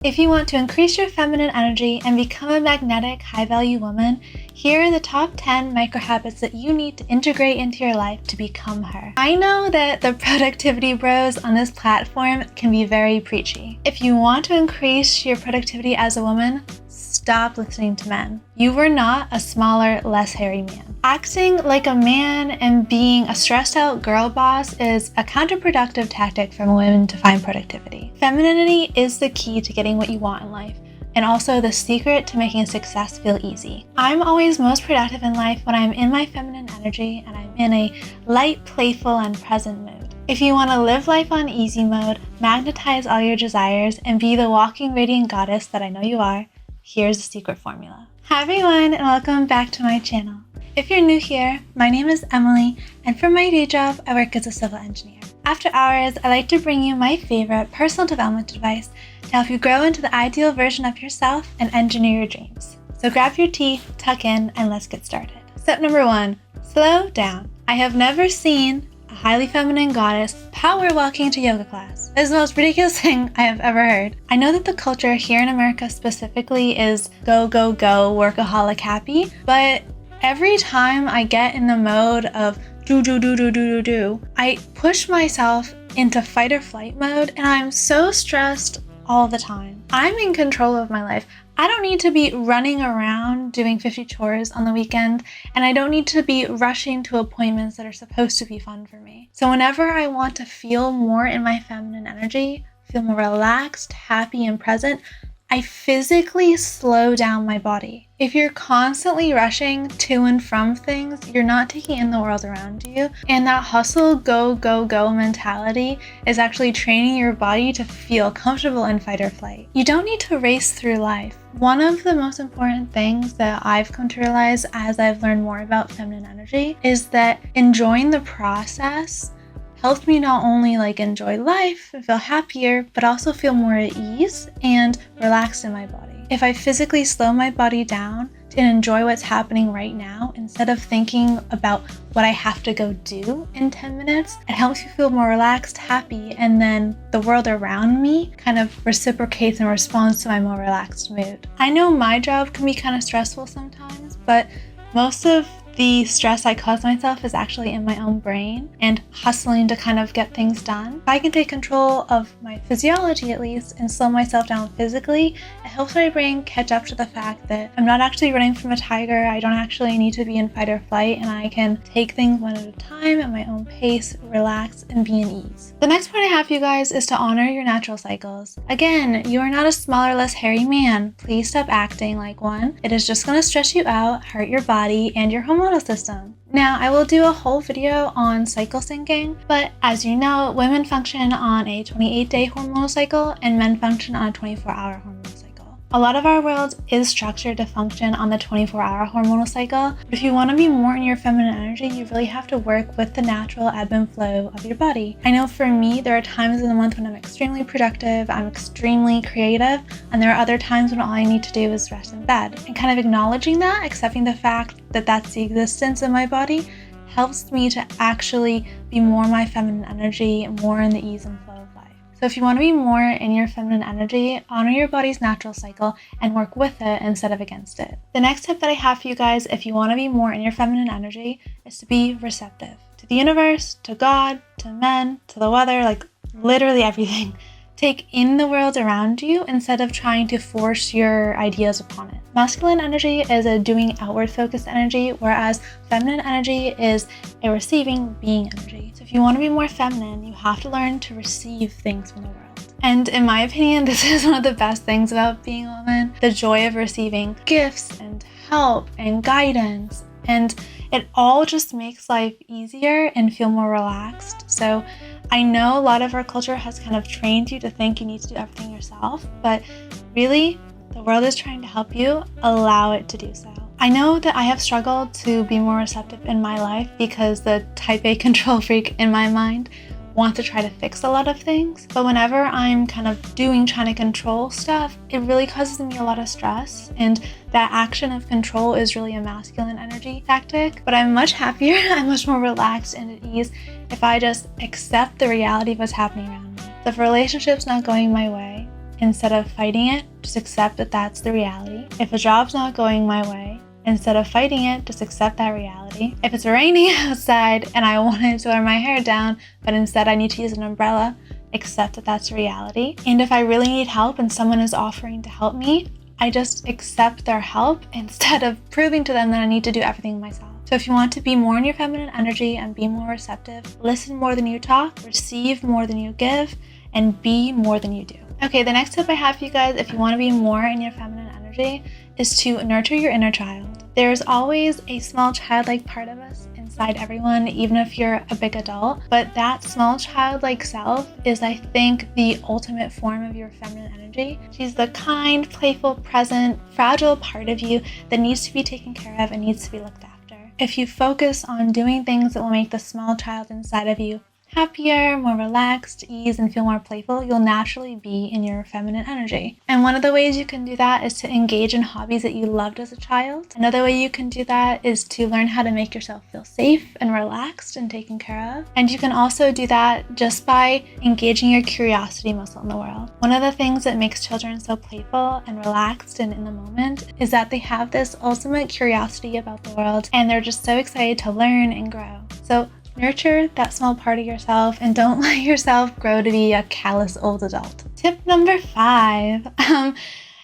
If you want to increase your feminine energy and become a magnetic, high-value woman, here are the top 10 micro-habits that you need to integrate into your life to become her. I know that the productivity bros on this platform can be very preachy. If you want to increase your productivity as a woman, stop listening to men. You were not a smaller, less hairy man. Acting like a man and being a stressed out girl boss is a counterproductive tactic for women to find productivity. Femininity is the key to getting what you want in life, and also the secret to making success feel easy. I'm always most productive in life when I'm in my feminine energy and I'm in a light, playful, and present mood. If you want to live life on easy mode, magnetize all your desires, and be the walking radiant goddess that I know you are, here's the secret formula. Hi everyone, and welcome back to my channel. If you're new here, my name is Emily, and for my day job, I work as a civil engineer. After hours, I like to bring you my favorite personal development advice to help you grow into the ideal version of yourself and engineer your dreams. So grab your tea, tuck in, and let's get started. Step number 1, slow down. I have never seen a highly feminine goddess power walking into yoga class. It's the most ridiculous thing I have ever heard. I know that the culture here in America specifically is go, go, go, workaholic happy, but every time I get in the mode of do, I push myself into fight or flight mode, and I'm so stressed all the time. I'm in control of my life. I don't need to be running around doing 50 chores on the weekend, and I don't need to be rushing to appointments that are supposed to be fun for me. So whenever I want to feel more in my feminine energy, feel more relaxed, happy, and present, I physically slow down my body. If you're constantly rushing to and from things, you're not taking in the world around you. And that hustle, go, go, go mentality is actually training your body to feel comfortable in fight or flight. You don't need to race through life. One of the most important things that I've come to realize as I've learned more about feminine energy is that enjoying the process helped me not only enjoy life and feel happier, but also feel more at ease and relaxed in my body. If I physically slow my body down to enjoy what's happening right now, instead of thinking about what I have to go do in 10 minutes, it helps you feel more relaxed, happy, and then the world around me kind of reciprocates and responds to my more relaxed mood. I know my job can be kind of stressful sometimes, but most of the stress I cause myself is actually in my own brain and hustling to kind of get things done. If I can take control of my physiology at least and slow myself down physically, it helps my brain catch up to the fact that I'm not actually running from a tiger. I don't actually need to be in fight or flight, and I can take things one at a time at my own pace, relax, and be in ease. The next point I have for you guys is to honor your natural cycles. Again, you are not a smaller, less hairy man. Please stop acting like one. It is just going to stress you out, hurt your body, and your hormonal system. Now, I will do a whole video on cycle syncing, but as you know, women function on a 28-day hormonal cycle and men function on a 24-hour hormonal cycle. A lot of our world is structured to function on the 24-hour hormonal cycle, but if you want to be more in your feminine energy, you really have to work with the natural ebb and flow of your body. I know for me, there are times in the month when I'm extremely productive, I'm extremely creative, and there are other times when all I need to do is rest in bed. And kind of acknowledging that, accepting the fact that that's the existence of my body, helps me to actually be more my feminine energy, more in the ease and flow of life. So if you want to be more in your feminine energy, honor your body's natural cycle and work with it instead of against it. The next tip that I have for you guys, if you want to be more in your feminine energy, is to be receptive to the universe, to God, to men, to the weather, literally everything. Take in the world around you instead of trying to force your ideas upon it. Masculine energy is a doing, outward focused energy, whereas feminine energy is a receiving, being energy. So if you want to be more feminine, you have to learn to receive things from the world. And in my opinion, this is one of the best things about being a woman, the joy of receiving gifts and help and guidance. And it all just makes life easier and feel more relaxed. So I know a lot of our culture has kind of trained you to think you need to do everything yourself, but really, the world is trying to help you. Allow it to do so. I know that I have struggled to be more receptive in my life because the type A control freak in my mind wants to try to fix a lot of things. But whenever I'm kind of trying to control stuff, it really causes me a lot of stress. And that action of control is really a masculine energy tactic. But I'm much happier, I'm much more relaxed and at ease if I just accept the reality of what's happening around me. So if a relationship's not going my way, instead of fighting it, just accept that that's the reality. If a job's not going my way, instead of fighting it, just accept that reality. If it's raining outside and I wanted to wear my hair down, but instead I need to use an umbrella, accept that that's reality. And if I really need help and someone is offering to help me, I just accept their help instead of proving to them that I need to do everything myself. So if you want to be more in your feminine energy and be more receptive, listen more than you talk, receive more than you give, and be more than you do. Okay, the next tip I have for you guys, if you want to be more in your feminine energy, is to nurture your inner child. There's always a small childlike part of us inside everyone, even if you're a big adult. But that small childlike self is, I think, the ultimate form of your feminine energy. She's the kind, playful, present, fragile part of you that needs to be taken care of and needs to be looked after. If you focus on doing things that will make the small child inside of you happier, more relaxed, ease, and feel more playful, you'll naturally be in your feminine energy. And one of the ways you can do that is to engage in hobbies that you loved as a child. Another way you can do that is to learn how to make yourself feel safe and relaxed and taken care of. And you can also do that just by engaging your curiosity muscle in the world. One of the things that makes children so playful and relaxed and in the moment is that they have this ultimate curiosity about the world, and they're just so excited to learn and grow. So nurture that small part of yourself and don't let yourself grow to be a callous old adult. Tip number 5.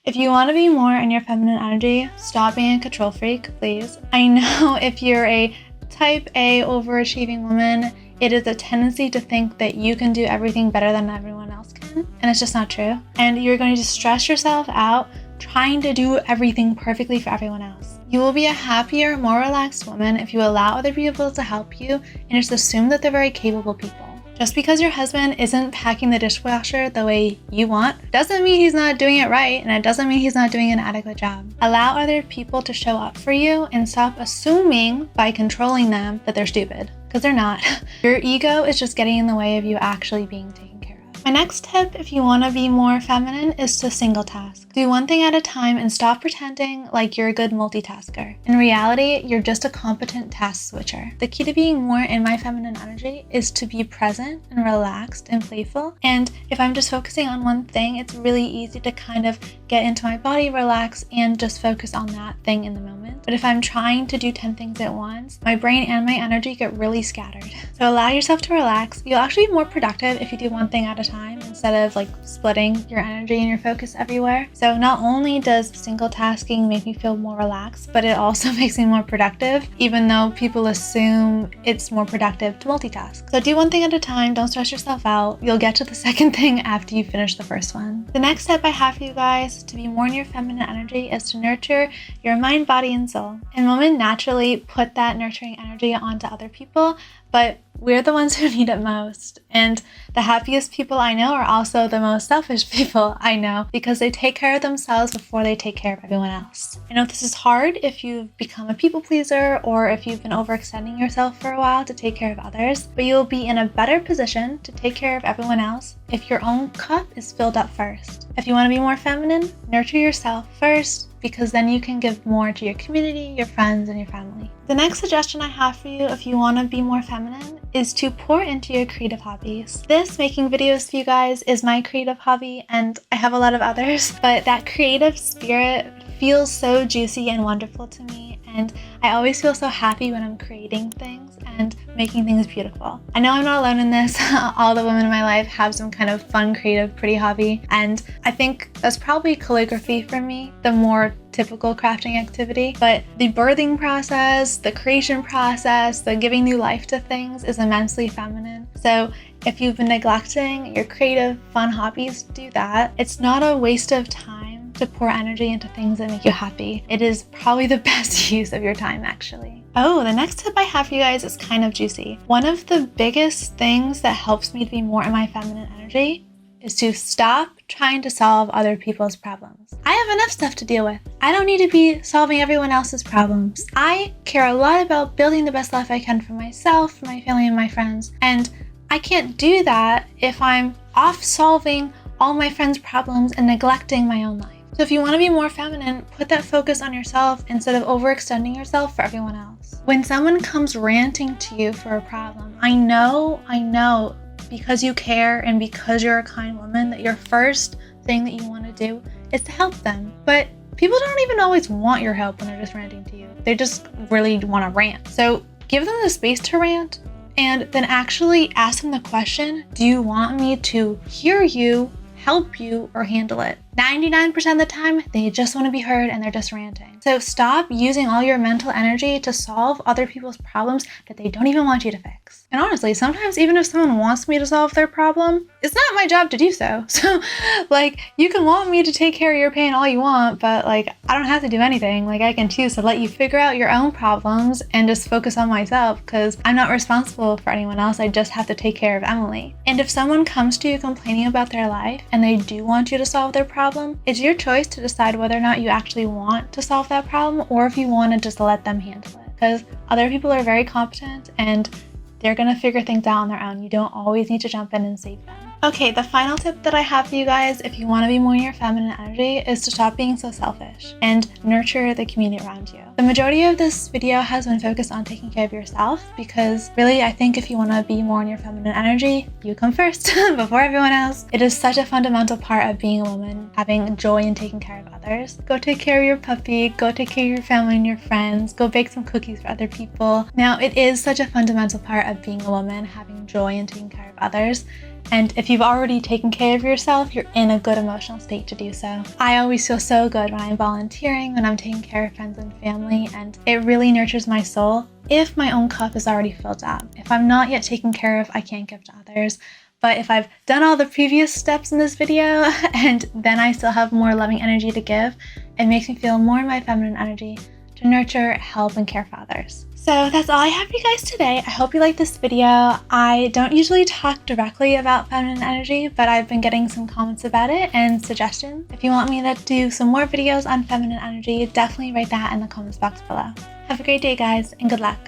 If you want to be more in your feminine energy, stop being a control freak, please. I know if you're a type A overachieving woman, it is a tendency to think that you can do everything better than everyone else can, and it's just not true. And you're going to stress yourself out trying to do everything perfectly for everyone else. You will be a happier, more relaxed woman if you allow other people to help you and just assume that they're very capable people. Just because your husband isn't packing the dishwasher the way you want doesn't mean he's not doing it right, and it doesn't mean he's not doing an adequate job. Allow other people to show up for you and stop assuming by controlling them that they're stupid, because they're not. Your ego is just getting in the way of you actually being taken care of. My next tip, if you want to be more feminine, is to single task. Do one thing at a time and stop pretending like you're a good multitasker. In reality, you're just a competent task switcher. The key to being more in my feminine energy is to be present and relaxed and playful. And if I'm just focusing on one thing, it's really easy to kind of get into my body, relax, and just focus on that thing in the moment. But if I'm trying to do 10 things at once, my brain and my energy get really scattered. So allow yourself to relax. You'll actually be more productive if you do one thing at a time instead of like splitting your energy and your focus everywhere. So not only does single tasking make me feel more relaxed, but it also makes me more productive, even though people assume it's more productive to multitask. So do one thing at a time, don't stress yourself out. You'll get to the second thing after you finish the first one. The next step I have for you guys to be more in your feminine energy is to nurture your mind, body, and soul. And women naturally put that nurturing energy onto other people, but we're the ones who need it most. And the happiest people I know are also the most selfish people I know, because they take care of themselves before they take care of everyone else. I know this is hard if you've become a people pleaser or if you've been overextending yourself for a while to take care of others, but you'll be in a better position to take care of everyone else if your own cup is filled up first. If you want to be more feminine, nurture yourself first, because then you can give more to your community, your friends, and your family. The next suggestion I have for you if you want to be more feminine is to pour into your creative hobbies. This, making videos for you guys, is my creative hobby, and I have a lot of others, but that creative spirit feels so juicy and wonderful to me, and I always feel so happy when I'm creating things and making things beautiful. I know I'm not alone in this. All the women in my life have some kind of fun, creative, pretty hobby, and I think that's probably calligraphy for me, the more typical crafting activity. But the birthing process, the creation process, the giving new life to things is immensely feminine. So if you've been neglecting your creative, fun hobbies, do that. It's not a waste of time to pour energy into things that make you happy. It is probably the best use of your time, actually. Oh, the next tip I have for you guys is kind of juicy. One of the biggest things that helps me to be more in my feminine energy is to stop trying to solve other people's problems. I have enough stuff to deal with. I don't need to be solving everyone else's problems. I care a lot about building the best life I can for myself, for my family, and my friends. And I can't do that if I'm off solving all my friends' problems and neglecting my own life. So if you want to be more feminine, put that focus on yourself instead of overextending yourself for everyone else. When someone comes ranting to you for a problem, I know, because you care and because you're a kind woman, that your first thing that you want to do is to help them. But people don't even always want your help when they're just ranting to you. They just really want to rant. So give them the space to rant, and then actually ask them the question, do you want me to hear you, help you, or handle it? 99% of the time, they just want to be heard and they're just ranting. So stop using all your mental energy to solve other people's problems that they don't even want you to fix. And honestly, sometimes even if someone wants me to solve their problem, it's not my job to do so. So like, you can want me to take care of your pain all you want, but like, I don't have to do anything. Like, I can choose to let you figure out your own problems and just focus on myself, because I'm not responsible for anyone else. I just have to take care of Emily. And if someone comes to you complaining about their life and they do want you to solve their problem, it's your choice to decide whether or not you actually want to solve that problem, or if you want to just let them handle it. Because other people are very competent and they're going to figure things out on their own. You don't always need to jump in and save them. Okay, the final tip that I have for you guys, if you want to be more in your feminine energy, is to stop being so selfish and nurture the community around you. The majority of this video has been focused on taking care of yourself, because really, I think if you want to be more in your feminine energy, you come first before everyone else. It is such a fundamental part of being a woman, having joy in taking care of others. Go take care of your puppy, go take care of your family and your friends, go bake some cookies for other people. Now, it is such a fundamental part of being a woman, having joy in taking care of others. And if you've already taken care of yourself, you're in a good emotional state to do so. I always feel so good when I'm volunteering, when I'm taking care of friends and family, and it really nurtures my soul if my own cup is already filled up. If I'm not yet taken care of, I can't give to others. But if I've done all the previous steps in this video and then I still have more loving energy to give, it makes me feel more in my feminine energy to nurture, help, and care for others. So that's all I have for you guys today. I hope you liked this video. I don't usually talk directly about feminine energy, but I've been getting some comments about it and suggestions. If you want me to do some more videos on feminine energy, definitely write that in the comments box below. Have a great day, guys, and good luck.